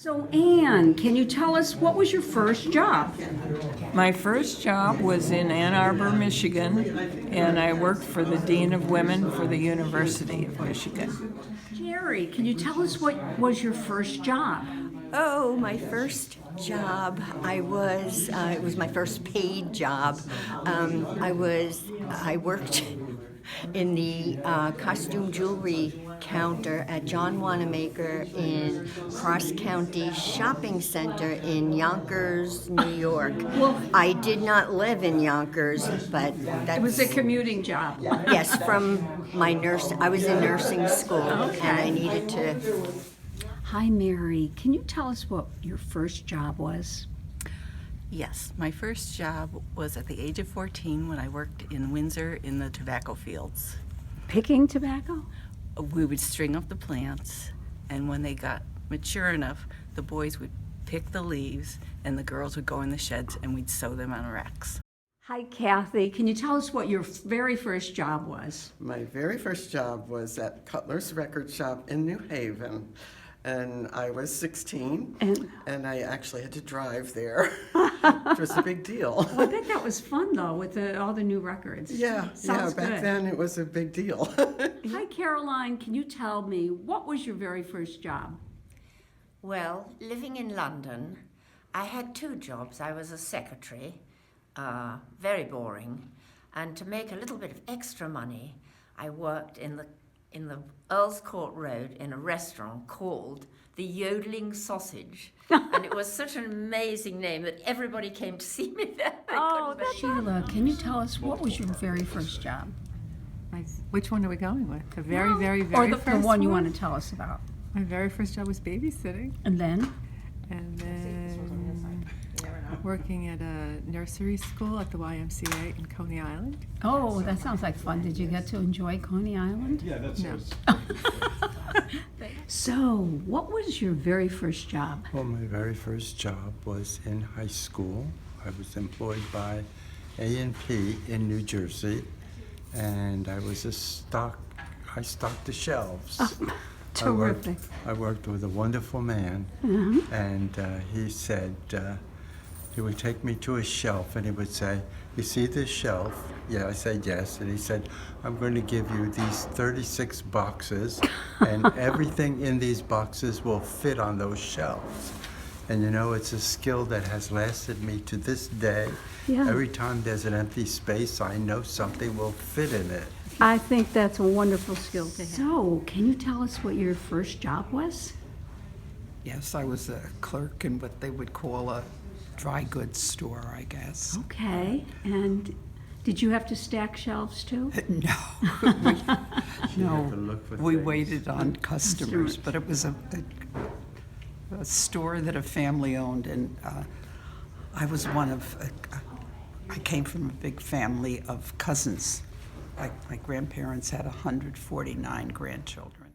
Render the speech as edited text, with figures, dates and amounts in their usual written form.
So Anne, can you tell us what was your first job? My first job was in Ann Arbor, Michigan, and I worked for the Dean of Women for the University of Michigan. Jerry, can you tell us what was your first job? Oh, my first job, it was my first paid job. I worked in the costume jewelry counter at John Wanamaker in Cross County Shopping Center in Yonkers, New York. Well, I did not live in Yonkers, but that's... it was a commuting job. Yes, from my I was in nursing school, Okay. and I needed to... Hi, Mary. Can you tell us what your first job was? Yes, my first job was at the age of 14 when I worked in Windsor in the tobacco fields. Picking tobacco? We would string up the plants, and when they got mature enough, the boys would pick the leaves, and the girls would go in the sheds, and we'd sew them on racks. Hi, Kathy. Can you tell us what your very first job was? My very first job was at Cutler's Record Shop in New Haven. And I was 16, and I actually had to drive there, which was a big deal. Well, I bet that was fun, though, with all the new records. Sounds back good. then it was a big deal. Hi, Caroline. Can you tell me what was your very first job? Well, living in London, I had two jobs. I was a secretary, very boring, and to make a little bit of extra money, I worked in the Earl's Court Road in a restaurant called the Yodeling Sausage. And it was such an amazing name that everybody came to see me there. Sheila, can you tell us what was your very first job? Which one are we going with? The very Or the first one you want to tell us about. My very first job was babysitting, And then? and then working at a nursery school at the YMCA in Coney Island. Oh, that sounds like fun. Did you get to enjoy Coney Island? Yeah, that's No. So, what was your very first job? Well, my very first job was in high school. I was employed by A&P in New Jersey, and I stocked the shelves. Terrific. I worked with a wonderful man, and he said he would take me to a shelf, and he would say, "You see this shelf?" Yeah, I said yes, and he said, "I'm going to give you these 36 boxes, and everything in these boxes will fit on those shelves." And you know, it's a skill that has lasted me to this day. Yeah. Every time there's an empty space, I know something will fit in it. I think that's a wonderful skill to have. So, can you tell us what your first job was? Yes, I was a clerk in what they would call a dry goods store, I guess. Okay, and did you have to stack shelves too? No, have to look for we things. waited on customers, but it was a store that a family owned, and I was I came from a big family of cousins. My grandparents had 149 grandchildren.